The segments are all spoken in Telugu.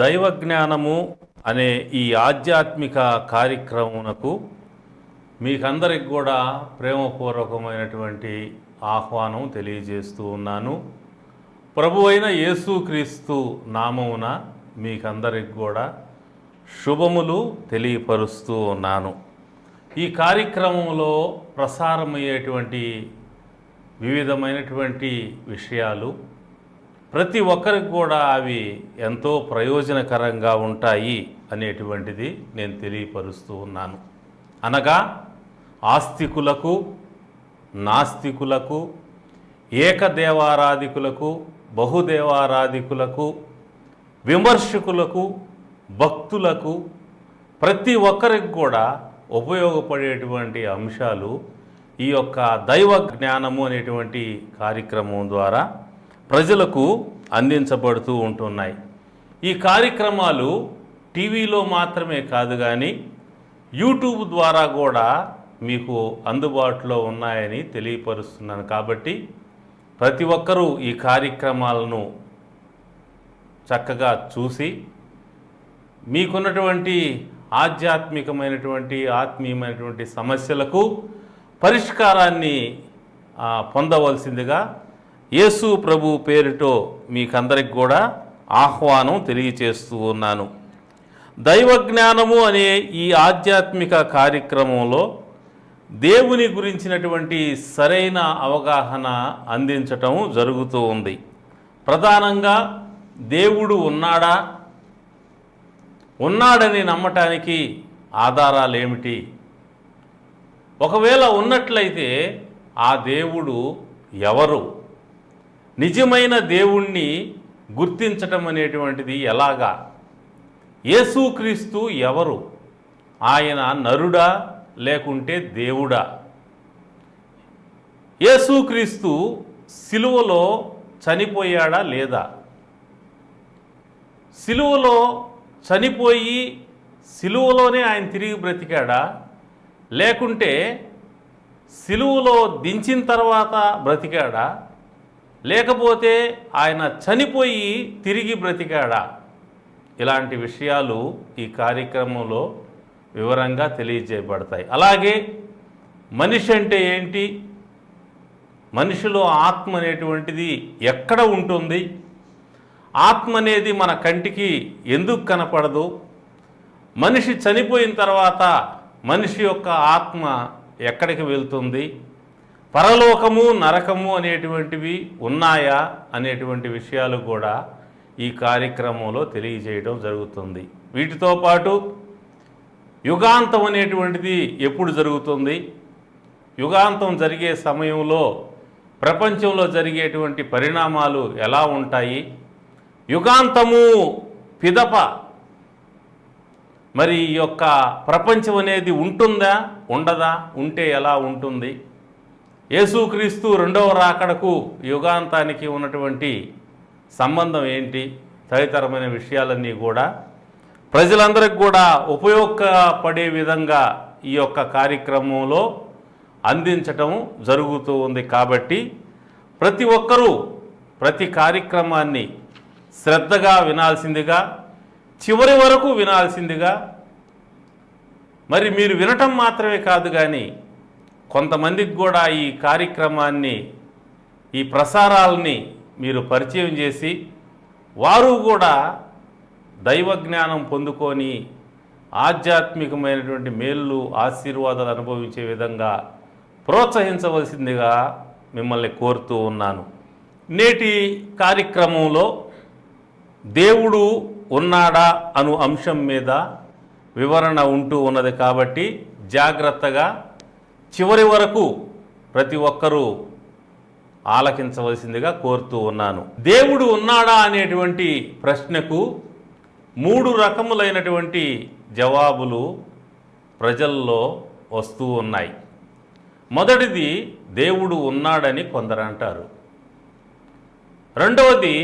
దైవ జ్ఞానము అనే ఈ ఆధ్యాత్మిక కార్యక్రమమునకు మీకందరికి కూడా ప్రేమపూర్వకమైనటువంటి ఆహ్వానం తెలియజేస్తూ ఉన్నాను. ప్రభు అయిన యేసుక్రీస్తు నామమున మీకందరికి కూడా శుభములు తెలియపరుస్తూ ఉన్నాను. ఈ కార్యక్రమంలో ప్రసారమయ్యేటువంటి వివిధమైనటువంటి విషయాలు ప్రతి ఒక్కరికి కూడా అవి ఎంతో ప్రయోజనకరంగా ఉంటాయి అనేటువంటిది నేను తెలియపరుస్తూ ఉన్నాను. అనగా ఆస్తికులకు, నాస్తికులకు, ఏకదేవారాధికులకు, బహుదేవారాధికులకు, విమర్శకులకు, భక్తులకు, ప్రతి ఒక్కరికి కూడా ఉపయోగపడేటువంటి అంశాలు ఈ యొక్క దైవ జ్ఞానము అనేటువంటి కార్యక్రమం ద్వారా ప్రజలకు అందించబడుతూ ఉంటున్నాయి. ఈ కార్యక్రమాలు టీవీలో మాత్రమే కాదు కానీ యూట్యూబ్ ద్వారా కూడా మీకు అందుబాటులో ఉన్నాయని తెలియపరుస్తున్నాను. కాబట్టి ప్రతి ఒక్కరూ ఈ కార్యక్రమాలను చక్కగా చూసి మీకున్నటువంటి ఆధ్యాత్మికమైనటువంటి ఆత్మీయమైనటువంటి సమస్యలకు పరిష్కారాన్ని పొందవలసిందిగా యేసు ప్రభు పేరుతో మీకందరికి కూడా ఆహ్వానం తెలియచేస్తూ ఉన్నాను. దైవ జ్ఞానము అనే ఈ ఆధ్యాత్మిక కార్యక్రమంలో దేవుని గురించినటువంటి సరైన అవగాహన అందించటం జరుగుతూ ఉంది. ప్రధానంగా దేవుడు ఉన్నాడా, ఉన్నాడని నమ్మటానికి ఆధారాలు ఏమిటి, ఒకవేళ ఉన్నట్లయితే ఆ దేవుడు ఎవరు, నిజమైన దేవుణ్ణి గుర్తించటం అనేటువంటిది ఎలాగా, యేసుక్రీస్తు ఎవరు, ఆయన నరుడా లేకుంటే దేవుడా, యేసుక్రీస్తు సిలువలో చనిపోయాడా లేదా, సిలువలో చనిపోయి సిలువలోనే ఆయన తిరిగి బ్రతికాడా, లేకుంటే సిలువలో దించిన తర్వాత బ్రతికాడా, లేకపోతే ఆయన చనిపోయి తిరిగి బ్రతికాడా, ఇలాంటి విషయాలు ఈ కార్యక్రమంలో వివరంగా తెలియజేయబడతాయి. అలాగే మనిషి అంటే ఏంటి, మనిషిలో ఆత్మ అనేటువంటిది ఎక్కడ ఉంటుంది, ఆత్మ అనేది మన కంటికి ఎందుకు కనపడదు, మనిషి చనిపోయిన తర్వాత మనిషి యొక్క ఆత్మ ఎక్కడికి వెళ్తుంది, పరలోకము నరకము అనేటువంటివి ఉన్నాయా అనేటువంటి విషయాలు కూడా ఈ కార్యక్రమంలో తెలియజేయడం జరుగుతుంది. వీటితో పాటు యుగాంతం అనేటువంటిది ఎప్పుడు జరుగుతుంది, యుగాంతం జరిగే సమయంలో ప్రపంచంలో జరిగేటువంటి పరిణామాలు ఎలా ఉంటాయి, యుగాంతము పిదప మరి ఈ యొక్క ప్రపంచం అనేది ఉంటుందా ఉండదా, ఉంటే ఎలా ఉంటుంది, యేసుక్రీస్తు రెండవ రాకడకు యుగాంతానికి ఉన్నటువంటి సంబంధం ఏంటి, తదితరమైన విషయాలన్నీ కూడా ప్రజలందరికీ కూడా ఉపయోగపడే విధంగా ఈ యొక్క కార్యక్రమంలో అందించటం జరుగుతూ ఉంది. కాబట్టి ప్రతి ఒక్కరూ ప్రతి కార్యక్రమాన్ని శ్రద్ధగా వినాల్సిందిగా, చివరి వరకు వినాల్సిందిగా, మరి మీరు వినటం మాత్రమే కాదు కానీ కొంతమందికి కూడా ఈ కార్యక్రమాన్ని, ఈ ప్రసారాలని మీరు పరిచయం చేసి వారు కూడా దైవ జ్ఞానం పొందుకొని ఆధ్యాత్మికమైనటువంటి మేళ్ళు ఆశీర్వాదాలు అనుభవించే విధంగా ప్రోత్సహించవలసిందిగా మిమ్మల్ని కోరుతూ ఉన్నాను. నేటి కార్యక్రమంలో దేవుడు ఉన్నాడా అను అంశం మీద వివరణ ఉంటూ ఉన్నది. కాబట్టి జాగ్రత్తగా చివరి వరకు ప్రతి ఒక్కరూ ఆలకించవలసిందిగా కోరుతూ ఉన్నాను. దేవుడు ఉన్నాడా అనేటువంటి ప్రశ్నకు 3 రకములైనటువంటి జవాబులు ప్రజల్లో వస్తూ ఉన్నాయి. మొదటిది దేవుడు ఉన్నాడని కొందరు అంటారు. రెండవది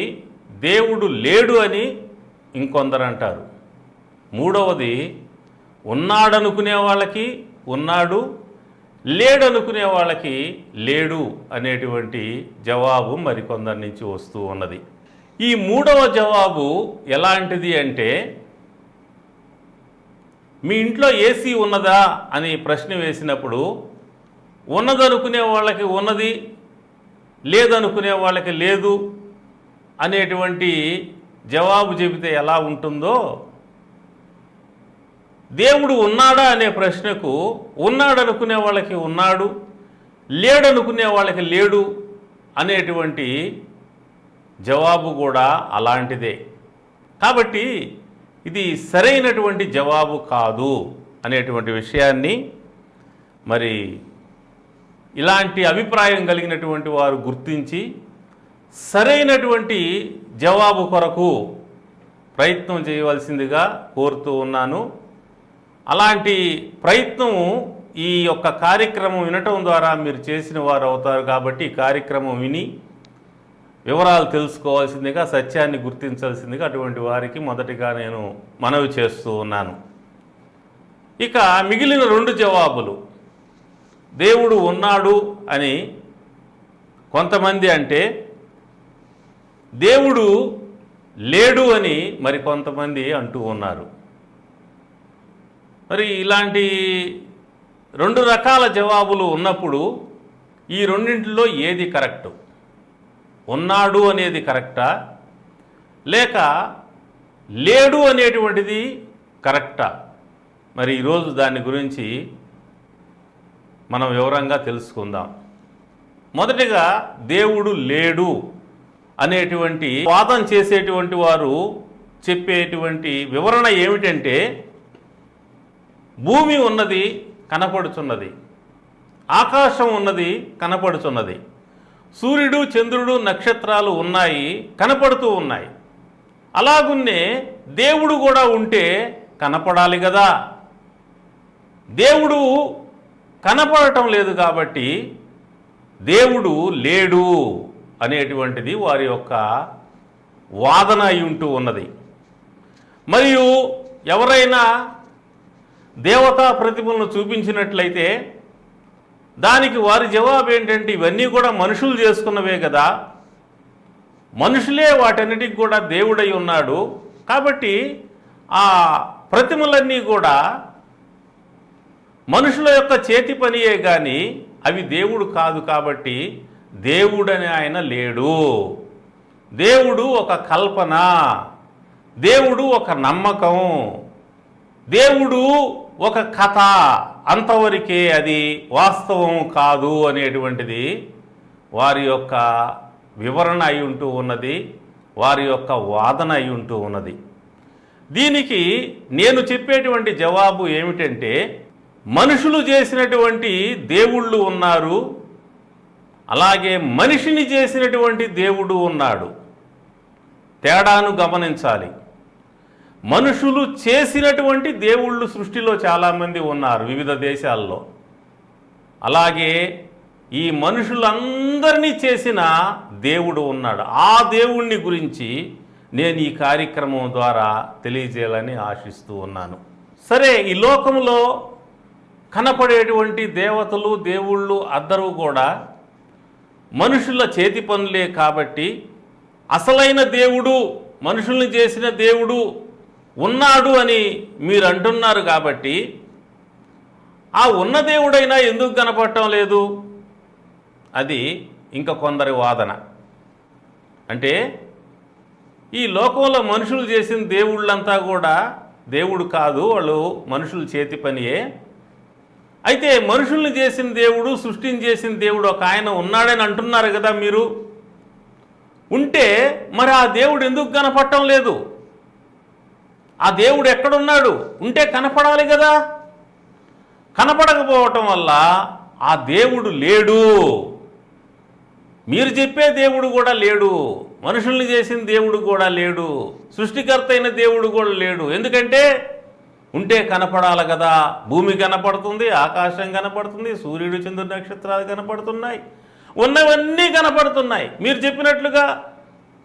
దేవుడు లేడు అని ఇంకొందరు అంటారు. మూడవది ఉన్నాడనుకునే వాళ్ళకి ఉన్నాడు, లేడనుకునే వాళ్ళకి లేడు అనేటువంటి జవాబు మరికొందరి నుంచి వస్తూ ఉన్నది. ఈ మూడవ జవాబు ఎలాంటిది అంటే, మీ ఇంట్లో ఏసీ ఉన్నదా అని ప్రశ్న వేసినప్పుడు ఉన్నదనుకునే వాళ్ళకి ఉన్నది, లేదనుకునే వాళ్ళకి లేదు అనేటువంటి జవాబు చెబితే ఎలా ఉంటుందో, దేవుడు ఉన్నాడా అనే ప్రశ్నకు ఉన్నాడనుకునే వాళ్ళకి ఉన్నాడు, లేడనుకునే వాళ్ళకి లేడు అనేటువంటి జవాబు కూడా అలాంటిదే. కాబట్టి ఇది సరైనటువంటి జవాబు కాదు అనేటువంటి విషయాన్ని మరి ఇలాంటి అభిప్రాయం కలిగినటువంటి వారు గుర్తించి సరైనటువంటి జవాబు కొరకు ప్రయత్నం చేయవలసిందిగా కోరుతూ ఉన్నాను. అలాంటి ప్రయత్నం ఈ యొక్క కార్యక్రమం వినటం ద్వారా మీరు చేసిన వారు అవుతారు. కాబట్టి ఈ కార్యక్రమం విని వివరాలు తెలుసుకోవాల్సిందిగా, సత్యాన్ని గుర్తించాల్సిందిగా అటువంటి వారికి మొదటిగా నేను మనవి చేస్తూ ఉన్నాను. ఇక మిగిలిన 2 జవాబులు, దేవుడు ఉన్నాడు అని కొంతమంది అంటే, దేవుడు లేడు అని మరి కొంతమంది అంటూ ఉన్నారు. మరి ఇలాంటి 2 రకాల జవాబులు ఉన్నప్పుడు ఈ రెండింటిలో ఏది కరెక్టు? ఉన్నాడు అనేది కరెక్టా, లేక లేడు అనేటువంటిది కరెక్టా? మరి ఈరోజు దాని గురించి మనం వివరంగా తెలుసుకుందాం. మొదటిగా దేవుడు లేడు అనేటువంటి వాదం చేసేటువంటి వారు చెప్పేటువంటి వివరణ ఏమిటంటే, భూమి ఉన్నది కనపడుచున్నది, ఆకాశం ఉన్నది కనపడుచున్నది, సూర్యుడు చంద్రుడు నక్షత్రాలు ఉన్నాయి కనపడుతూ ఉన్నాయి. అలాగున్నే దేవుడు కూడా ఉంటే కనపడాలి కదా. దేవుడు కనపడటం లేదు కాబట్టి దేవుడు లేడు అనేటువంటిది వారి యొక్క వాదన అయి ఉంటూ ఉన్నది. మరియు ఎవరైనా దేవతా ప్రతిమలను చూపించినట్లయితే దానికి వారి జవాబు ఏంటంటే, ఇవన్నీ కూడా మనుషులు చేసుకున్నవే కదా, మనుషులే వాటన్నిటికి కూడా దేవుడై ఉన్నాడు, కాబట్టి ఆ ప్రతిమలన్నీ కూడా మనుషుల యొక్క చేతి పనియే కానీ అవి దేవుడు కాదు, కాబట్టి దేవుడని ఆయన లేడు. దేవుడు ఒక కల్పన, దేవుడు ఒక నమ్మకం, దేవుడు ఒక కథ, అంతవరకే, అది వాస్తవం కాదు అనేటువంటిది వారి యొక్క వివరణ అయి ఉంటూ ఉన్నది, వారి యొక్క వాదన అయి ఉంటూ ఉన్నది. దీనికి నేను చెప్పేటువంటి జవాబు ఏమిటంటే, మనుషులు చేసినటువంటి దేవుళ్ళు ఉన్నారు, అలాగే మనిషిని చేసినటువంటి దేవుడు ఉన్నాడు. తేడాను గమనించాలి. మనుషులు చేసినటువంటి దేవుళ్ళు సృష్టిలో చాలామంది ఉన్నారు వివిధ దేశాల్లో. అలాగే ఈ మనుషులందరినీ చేసిన దేవుడు ఉన్నాడు. ఆ దేవుణ్ణి గురించి నేను ఈ కార్యక్రమం ద్వారా తెలియజేయాలని ఆశిస్తూ ఉన్నాను. సరే, ఈ లోకంలో కనపడేటువంటి దేవతలు దేవుళ్ళు అందరూ కూడా మనుషుల చేతి పనులే కాబట్టి అసలైన దేవుడు, మనుషుల్ని చేసిన దేవుడు ఉన్నాడు అని మీరు అంటున్నారు. కాబట్టి ఆ ఉన్న దేవుడైనా ఎందుకు కనపడటం లేదు? అది ఇంకా కొందరి వాదన. అంటే ఈ లోకంలో మనుషులు చేసిన దేవుళ్ళంతా కూడా దేవుడు కాదు, వాళ్ళు మనుషుల చేతి పనియే. అయితే మనుషుల్ని చేసిన దేవుడు, సృష్టిని చేసిన దేవుడు ఒక ఆయన ఉన్నాడని అంటున్నారు కదా మీరు. ఉంటే మరి ఆ దేవుడు ఎందుకు కనపడటం లేదు? ఆ దేవుడు ఎక్కడున్నాడు? ఉంటే కనపడాలి కదా. కనపడకపోవటం వల్ల ఆ దేవుడు లేడు. మీరు చెప్పే దేవుడు కూడా లేడు, మనుషుల్ని చేసిన దేవుడు కూడా లేడు, సృష్టికర్త అయిన దేవుడు కూడా లేడు. ఎందుకంటే ఉంటే కనపడాలి కదా. భూమి కనపడుతుంది, ఆకాశం కనపడుతుంది, సూర్యుడు చంద్రుడు నక్షత్రాలు కనపడుతున్నాయి, ఉన్నవన్నీ కనపడుతున్నాయి. మీరు చెప్పినట్లుగా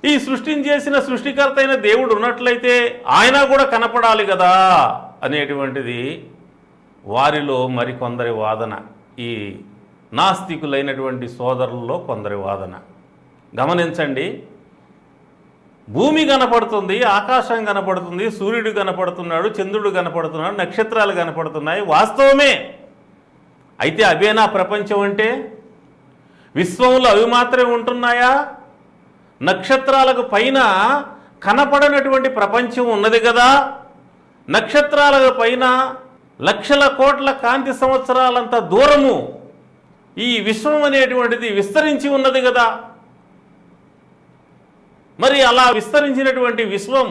ఈ సృష్టిని చేసిన సృష్టికర్త అయిన దేవుడు ఉన్నట్లయితే ఆయన కూడా కనపడాలి కదా అనేటువంటిది వారిలో మరికొందరి వాదన. ఈ నాస్తికులైనటువంటి సోదరుల్లో కొందరి వాదన. గమనించండి, భూమి కనపడుతుంది, ఆకాశం కనపడుతుంది, సూర్యుడు కనపడుతున్నాడు, చంద్రుడు కనపడుతున్నాడు, నక్షత్రాలు కనపడుతున్నాయి, వాస్తవమే. అయితే అవేనా ప్రపంచం అంటే? విశ్వంలో అవి మాత్రమే ఉంటున్నాయా? నక్షత్రాలకు పైన కనపడనటువంటి ప్రపంచం ఉన్నది కదా. నక్షత్రాల పైన లక్షల కోట్ల కాంతి సంవత్సరాలంత దూరము ఈ విశ్వం అనేటువంటిది విస్తరించి ఉన్నది కదా. మరి అలా విస్తరించినటువంటి విశ్వం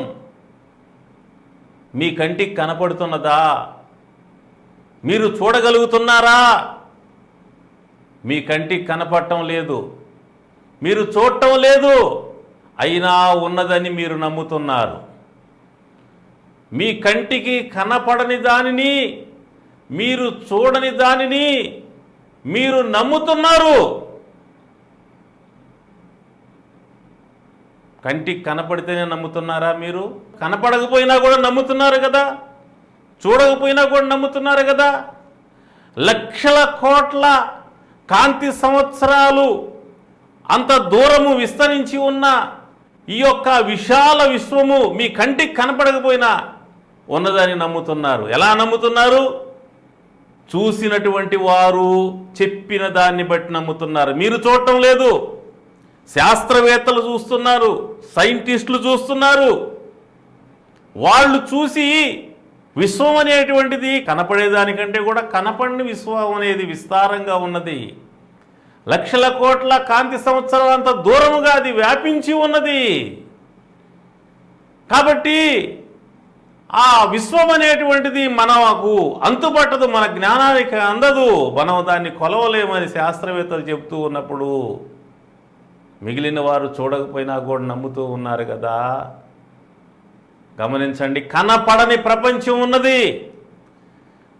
మీ కంటికి కనపడుతున్నదా? మీరు చూడగలుగుతున్నారా? మీ కంటికి కనపడటం లేదు, మీరు చూడటం లేదు, అయినా ఉన్నదని మీరు నమ్ముతున్నారు. మీ కంటికి కనపడని దానిని, మీరు చూడని దానిని మీరు నమ్ముతున్నారు. కంటికి కనపడితేనే నమ్ముతున్నారా? మీరు కనపడకపోయినా కూడా నమ్ముతున్నారు కదా, చూడకపోయినా కూడా నమ్ముతున్నారు కదా. లక్షల కోట్ల కాంతి సంవత్సరాలు అంత దూరము విస్తరించి ఉన్న ఈ యొక్క విశాల విశ్వము మీ కంటికి కనపడకపోయినా ఉన్నదని నమ్ముతున్నారు. ఎలా నమ్ముతున్నారు? చూసినటువంటి వారు చెప్పిన దాన్ని బట్టి నమ్ముతున్నారు. మీరు చూడటం లేదు, శాస్త్రవేత్తలు చూస్తున్నారు, సైంటిస్టులు చూస్తున్నారు. వాళ్ళు చూసి విశ్వం అనేటువంటిది కనపడేదానికంటే కూడా కనపడని విశ్వం అనేది విస్తారంగా ఉన్నది, లక్షల కోట్ల కాంతి సంవత్సరాలంత దూరముగా అది వ్యాపించి ఉన్నది. కాబట్టి ఆ విశ్వం అనేటువంటిది మనకు అంతుపట్టదు, మన జ్ఞానానికి అందదు, మనం దాన్ని కొలవలేమని శాస్త్రవేత్తలు చెబుతూ ఉన్నప్పుడు మిగిలిన వారు చూడకపోయినా కూడా నమ్ముతూ ఉన్నారు కదా. గమనించండి, కనపడని ప్రపంచం ఉన్నది,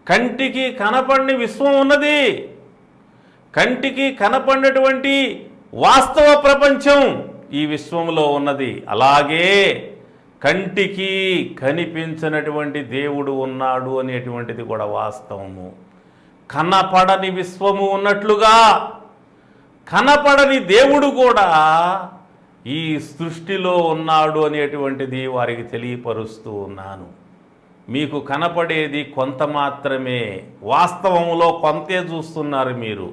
కంటికి కనపడని విశ్వం ఉన్నది, కంటికి కనపడినటువంటి వాస్తవ ప్రపంచం ఈ విశ్వంలో ఉన్నది. అలాగే కంటికి కనిపించినటువంటి దేవుడు ఉన్నాడు అనేటువంటిది కూడా వాస్తవము. కనపడని విశ్వము ఉన్నట్లుగా కనపడని దేవుడు కూడా ఈ సృష్టిలో ఉన్నాడు అనేటువంటిది వారికి తెలియపరుస్తూ ఉన్నాను. మీకు కనపడేది కొంత మాత్రమే, వాస్తవములో కొంతే చూస్తున్నారు మీరు.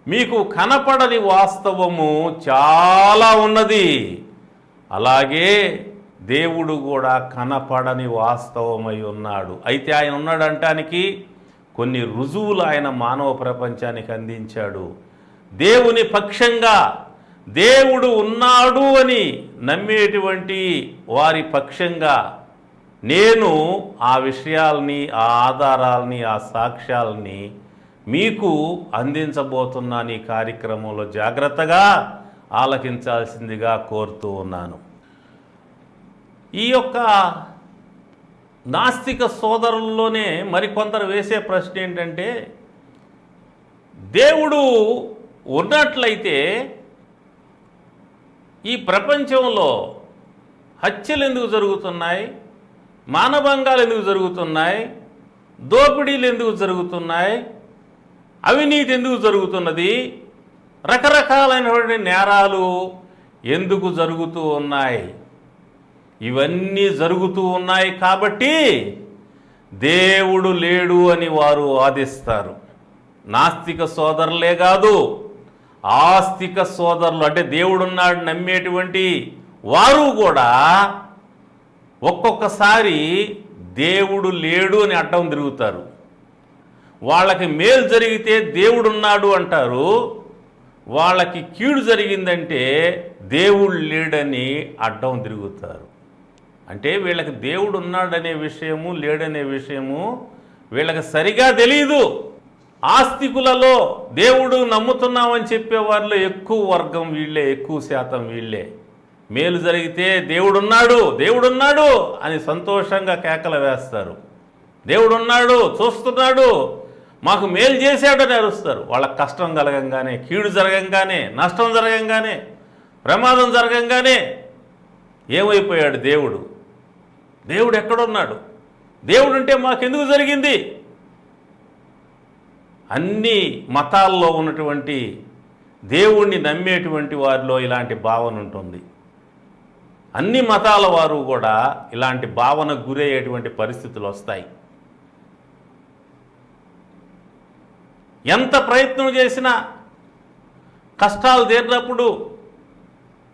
మీకు కనపడని వాస్తవము చాలా ఉన్నది. అలాగే దేవుడు కూడా కనపడని వాస్తవమై ఉన్నాడు. అయితే ఆయన ఉన్నాడంటానికి కొన్ని రుజువులు ఆయన మానవ ప్రపంచానికి అందించాడు. దేవుని పక్షంగా దేవుడు ఉన్నాడు అని నమ్మేటువంటి వారి పక్షంగా నేను ఆ విషయాల్ని, ఆ ఆధారాలని, ఆ సాక్ష్యాలని మీకు అందించబోతున్నాను. ఈ కార్యక్రమంలో జాగ్రత్తగా ఆలకించాల్సిందిగా కోరుతూ ఉన్నాను. ఈ యొక్క నాస్తిక సోదరుల్లోనే మరికొందరు వేసే ప్రశ్న ఏంటంటే, దేవుడు ఉన్నట్లయితే ఈ ప్రపంచంలో హత్యలు ఎందుకు జరుగుతున్నాయి, మానభంగాలు ఎందుకు జరుగుతున్నాయి, దోపిడీలు ఎందుకు జరుగుతున్నాయి, అవినీతి ఎందుకు జరుగుతున్నది, రకరకాలైనటువంటి నేరాలు ఎందుకు జరుగుతూ ఉన్నాయి? ఇవన్నీ జరుగుతూ ఉన్నాయి కాబట్టి దేవుడు లేడు అని వారు వాదిస్తారు. నాస్తిక సోదరులే కాదు, ఆస్తిక సోదరులు అంటే దేవుడున్నాడు నమ్మేటువంటి వారు కూడా ఒక్కొక్కసారి దేవుడు లేడు అని అడ్డం తిరుగుతారు. వాళ్ళకి మేలు జరిగితే దేవుడున్నాడు అంటారు, వాళ్ళకి కీడు జరిగిందంటే దేవుడు లేడని అడ్డం తిరుగుతారు. అంటే వీళ్ళకి దేవుడు ఉన్నాడనే విషయము, లేడనే విషయము వీళ్ళకి సరిగా తెలియదు. ఆస్తికులలో దేవుడు నమ్ముతున్నామని చెప్పేవారిలో ఎక్కువ వర్గం వీళ్ళే, ఎక్కువ శాతం వీళ్ళే. మేలు జరిగితే దేవుడున్నాడు దేవుడున్నాడు అని సంతోషంగా కేకలు వేస్తారు. దేవుడున్నాడు, చూస్తున్నాడు, మాకు మేలు చేశాడు అని అరుస్తారు. వాళ్ళకి కష్టం కలగంగానే, కీడు జరగంగానే, నష్టం జరగంగానే, ప్రమాదం జరగంగానే ఏమైపోయాడు దేవుడు? దేవుడు ఎక్కడున్నాడు? దేవుడు అంటే మాకెందుకు జరిగింది? అన్ని మతాల్లో ఉన్నటువంటి దేవుణ్ణి నమ్మేటువంటి వారిలో ఇలాంటి భావన ఉంటుంది. అన్ని మతాల వారు కూడా ఇలాంటి భావనకు గురయ్యేటువంటి పరిస్థితులు వస్తాయి. ఎంత ప్రయత్నం చేసినా కష్టాలు తీరినప్పుడు,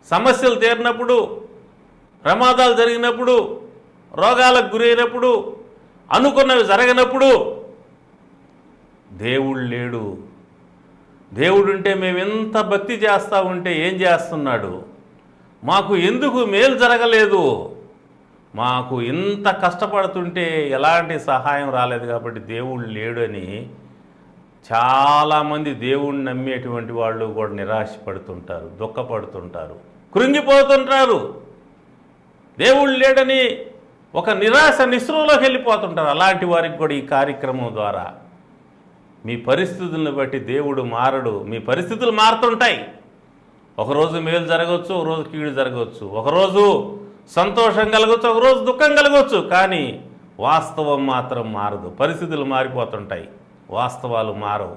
సమస్యలు తీరినప్పుడు, ప్రమాదాలు జరిగినప్పుడు, రోగాలకు గురైనప్పుడు, అనుకున్నవి జరగనప్పుడు దేవుడు లేడు. దేవుడుంటే మేము ఎంత భక్తి చేస్తూ ఉంటే ఏం చేస్తున్నాడు, మాకు ఎందుకు మేలు జరగలేదు, మాకు ఇంత కష్టపడుతుంటే ఎలాంటి సహాయం రాలేదు కాబట్టి దేవుడు లేడు అని చాలామంది దేవుణ్ణి నమ్మేటువంటి వాళ్ళు కూడా నిరాశపడుతుంటారు, దుఃఖపడుతుంటారు, కృంగిపోతుంటారు. దేవుడు లేడని ఒక నిరాశ నిస్పృహలోకి వెళ్ళిపోతుంటారు. అలాంటి వారికి కూడా ఈ కార్యక్రమం ద్వారా మీ పరిస్థితులను బట్టి దేవుడు మారడు. మీ పరిస్థితులు మారుతుంటాయి. ఒకరోజు మేలు జరగవచ్చు, ఒకరోజు కీడు జరగవచ్చు, ఒకరోజు సంతోషం కలగవచ్చు, ఒకరోజు దుఃఖం కలగవచ్చు. కానీ వాస్తవం మాత్రం మారదు. పరిస్థితులు మారిపోతుంటాయి, వాస్తవాలు మారవు.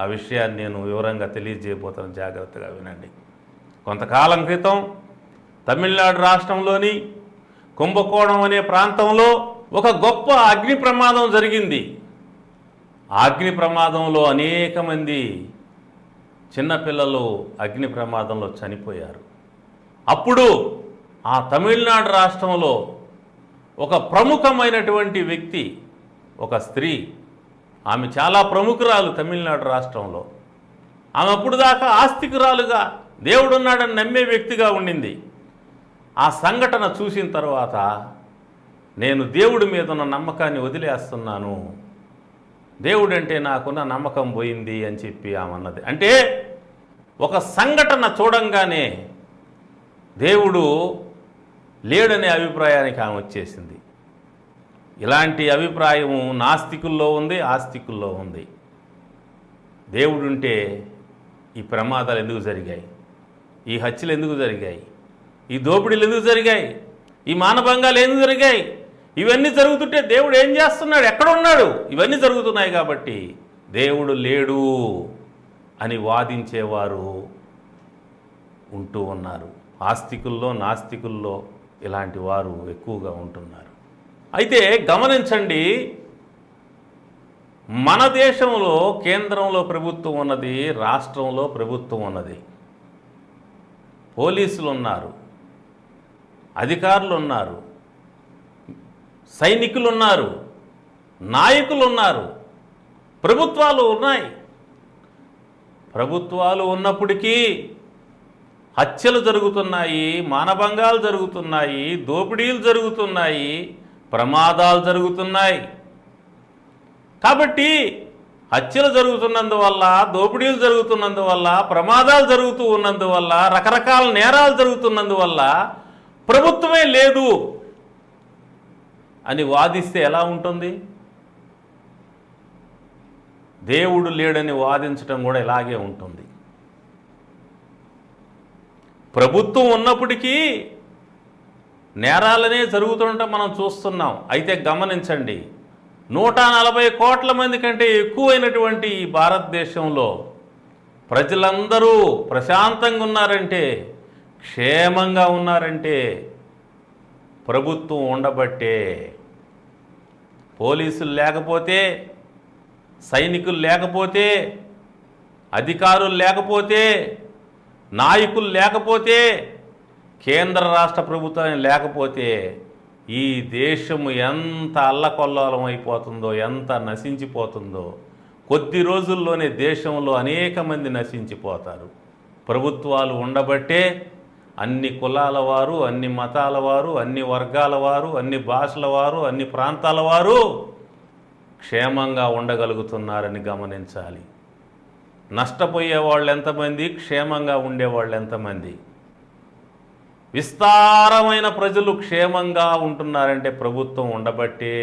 ఆ విషయాన్ని నేను వివరంగా తెలియజేయబోతాను, జాగ్రత్తగా వినండి. కొంతకాలం క్రితం తమిళనాడు రాష్ట్రంలోని కుంభకోణం అనే ప్రాంతంలో ఒక గొప్ప అగ్ని ప్రమాదం జరిగింది. ఆ అగ్ని ప్రమాదంలో అనేక మంది చిన్నపిల్లలు అగ్ని ప్రమాదంలో చనిపోయారు. అప్పుడు ఆ తమిళనాడు రాష్ట్రంలో ఒక ప్రముఖమైనటువంటి వ్యక్తి, ఒక స్త్రీ, ఆమె చాలా ప్రముఖురాలు తమిళనాడు రాష్ట్రంలో. ఆమె అప్పుడు దాకా ఆస్తికురాలుగా దేవుడున్నాడని నమ్మే వ్యక్తిగా ఉండింది. ఆ సంఘటన చూసిన తర్వాత నేను దేవుడి మీద ఉన్న నమ్మకాన్ని వదిలేస్తున్నాను, దేవుడంటే నాకున్న నమ్మకం పోయింది అని చెప్పి ఆమె అన్నది. అంటే ఒక సంఘటన చూడంగానే దేవుడు లేడనే అభిప్రాయానికి ఆమె వచ్చేసింది. ఇలాంటి అభిప్రాయం నాస్తికుల్లో ఉంది, ఆస్తికుల్లో ఉంది. దేవుడుంటే ఈ ప్రమాదాలు ఎందుకు జరిగాయి, ఈ హత్యలు ఎందుకు జరిగాయి, ఈ దోపిడీలు ఎందుకు జరిగాయి, ఈ మానభంగాలు ఎందుకు జరిగాయి, ఇవన్నీ జరుగుతుంటే దేవుడు ఏం చేస్తున్నాడు, ఎక్కడున్నాడు, ఇవన్నీ జరుగుతున్నాయి కాబట్టి దేవుడు లేడు అని వాదించేవారు ఉంటూ ఉన్నారు. ఆస్తికుల్లో, నాస్తికుల్లో ఇలాంటి వారు ఎక్కువగా ఉంటున్నారు. అయితే గమనించండి, మన దేశంలో కేంద్రంలో ప్రభుత్వం ఉన్నది, రాష్ట్రంలో ప్రభుత్వం ఉన్నది, పోలీసులు ఉన్నారు, అధికారులు ఉన్నారు, సైనికులు ఉన్నారు, నాయకులు ఉన్నారు, ప్రభుత్వాలు ఉన్నాయి. ప్రభుత్వాలు ఉన్నప్పటికీ హత్యలు జరుగుతున్నాయి, మానభంగాలు జరుగుతున్నాయి, దోపిడీలు జరుగుతున్నాయి, ప్రమాదాలు జరుగుతున్నాయి. కాబట్టి హత్యలు జరుగుతున్నందువల్ల, దోపిడీలు జరుగుతున్నందువల్ల, ప్రమాదాలు జరుగుతూ ఉన్నందువల్ల, రకరకాల నేరాలు జరుగుతున్నందువల్ల ప్రభుత్వమే లేదు అని వాదిస్తే ఎలా ఉంటుంది? దేవుడు లేడని వాదించడం కూడా ఇలాగే ఉంటుంది. ప్రభుత్వం ఉన్నప్పటికీ నేరాలనే జరుగుతుండటం మనం చూస్తున్నాం. అయితే గమనించండి, 140 కోట్ల మంది కంటే ఎక్కువైనటువంటి ఈ భారతదేశంలో ప్రజలందరూ ప్రశాంతంగా ఉన్నారంటే, క్షేమంగా ఉన్నారంటే ప్రభుత్వం ఉండబట్టే. పోలీసులు లేకపోతే, సైనికులు లేకపోతే, అధికారులు లేకపోతే, నాయకులు లేకపోతే, కేంద్ర రాష్ట్ర ప్రభుత్వం లేకపోతే ఈ దేశము ఎంత అల్లకొల్లోలం అయిపోతుందో, ఎంత నశించిపోతుందో. కొద్ది రోజుల్లోనే దేశంలో అనేక మంది నశించిపోతారు. ప్రభుత్వాలు ఉండబట్టే అన్ని కులాల వారు, అన్ని మతాల వారు, అన్ని వర్గాల వారు, అన్ని భాషల వారు, అన్ని ప్రాంతాల వారు క్షేమంగా ఉండగలుగుతున్నారని గమనించాలి. నష్టపోయే వాళ్ళు ఎంతమంది, క్షేమంగా ఉండేవాళ్ళు ఎంతమంది? విస్తారమైన ప్రజలు క్షేమంగా ఉంటున్నారంటే ప్రభుత్వం ఉండబట్టే.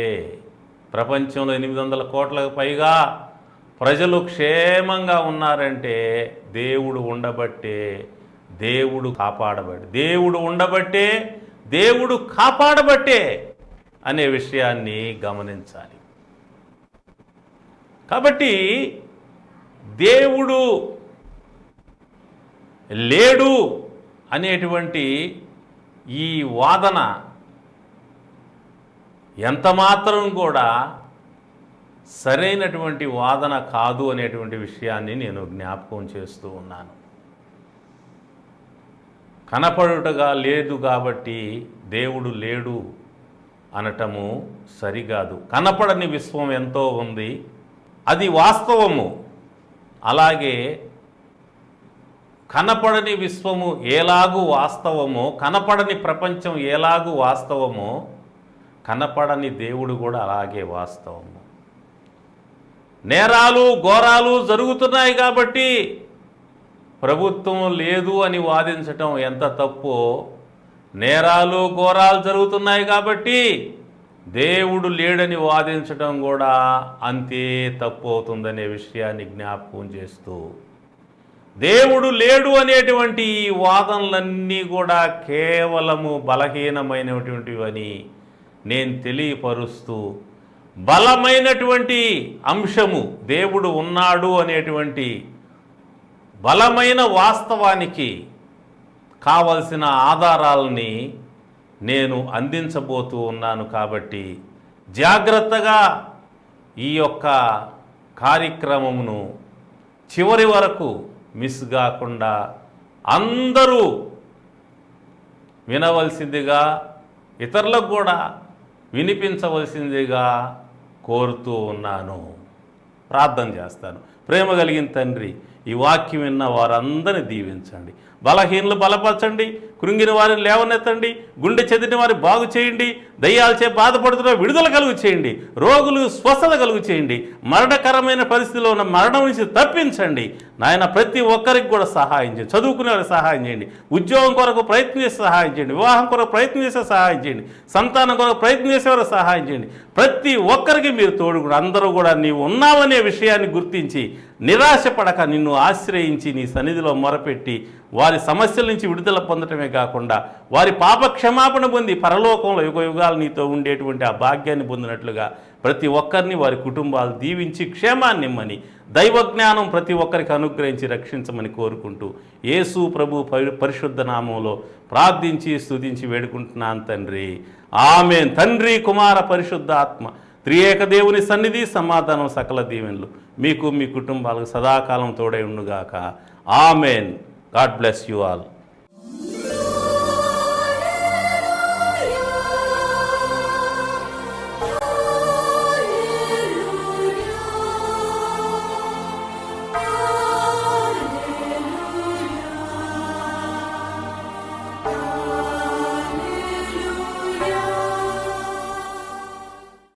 ప్రపంచంలో 800 కోట్లకు పైగా ప్రజలు క్షేమంగా ఉన్నారంటే దేవుడు ఉండబట్టే, దేవుడు కాపాడబట్టే, దేవుడు ఉండబట్టే, దేవుడు కాపాడబట్టే అనే విషయాన్ని గమనించాలి. కాబట్టి దేవుడు లేడు అనేటువంటి ఈ వాదన ఎంతమాత్రం కూడా సరైనటువంటి వాదన కాదు అనేటువంటి విషయాన్ని నేను జ్ఞాపకం చేస్తూ ఉన్నాను. కనపడుటగా లేదు కాబట్టి దేవుడు లేడు అనటము సరికాదు. కనపడని విశ్వం ఎంతో ఉంది, అది వాస్తవము. అలాగే కనపడని విశ్వము ఎలాగూ వాస్తవమో, కనపడని ప్రపంచం ఎలాగూ వాస్తవమో, కనపడని దేవుడు కూడా అలాగే వాస్తవము. నేరాలు ఘోరాలు జరుగుతున్నాయి కాబట్టి ప్రభుత్వం లేదు అని వాదించటం ఎంత తప్పో, నేరాలు ఘోరాలు జరుగుతున్నాయి కాబట్టి దేవుడు లేడని వాదించటం కూడా అంతే తప్పు అవుతుందనే విషయాన్ని జ్ఞాపకం చేస్తూ, దేవుడు లేడు అనేటువంటి ఈ వాదనలన్నీ కూడా కేవలము బలహీనమైనటువంటివని నేను తెలియపరుస్తూ, బలమైనటువంటి అంశము దేవుడు ఉన్నాడు అనేటువంటి బలమైన వాస్తవానికి కావలసిన ఆధారాలని నేను అందించబోతూ ఉన్నాను. కాబట్టి జాగ్రత్తగా ఈ యొక్క కార్యక్రమమును చివరి వరకు మిస్ కాకుండా అందరూ వినవలసిందిగా, ఇతరులకు కూడా వినిపించవలసిందిగా కోరుతూ ఉన్నాను. ప్రార్థన చేస్తాను. ప్రేమ కలిగిన తండ్రి, ఈ వాక్యం విన్న వారందరినీ దీవించండి. బలహీనలు బలపరచండి, కృంగిన వారిని లేవనెత్తండి, గుండె చెదిరిన వారిని బాగు చేయండి, దయ్యాలచే బాధపడుతున్న విడుదల కలుగు చేయండి, రోగులు స్వస్థత కలుగు చేయండి, మరణకరమైన పరిస్థితిలో ఉన్న మరణం నుంచి తప్పించండి. నాయన ప్రతి ఒక్కరికి కూడా సహాయం చేయండి. చదువుకునే వారికి సహాయం చేయండి, ఉద్యోగం కొరకు ప్రయత్నం చేసి సహాయం చేయండి, వివాహం కొరకు ప్రయత్నం చేసే సహాయం చేయండి, సంతానం కొరకు ప్రయత్నం చేసేవారికి సహాయం చేయండి. ప్రతి ఒక్కరికి మీరు తోడుగుడు. అందరూ కూడా నీవు ఉన్నావనే విషయాన్ని గుర్తించి నిరాశపడక నిన్ను ఆశ్రయించి నీ సన్నిధిలో మొరపెట్టి వారి సమస్యల నుంచి విడుదల పొందటమే కాకుండా వారి పాప క్షమాపణ పొంది పరలోకంలో యుగ యుగాలు నీతో ఉండేటువంటి ఆ భాగ్యాన్ని పొందినట్లుగా ప్రతి ఒక్కరిని వారి కుటుంబాలు దీవించి క్షేమాన్ని ఇమ్మని, దైవజ్ఞానం ప్రతి ఒక్కరికి అనుగ్రహించి రక్షించమని కోరుకుంటూ యేసు ప్రభు పరిశుద్ధ నామంలో ప్రార్థించి స్తుతించి వేడుకుంటున్నాను తండ్రి. ఆమేన్. తండ్రి, కుమార, పరిశుద్ధ ఆత్మ త్రియేక దేవుని సన్నిధి, సమాధానం, సకల దీవెనలు మీకు మీ కుటుంబాలకు సదాకాలం తోడై ఉండుగాక. Amen. God bless you all.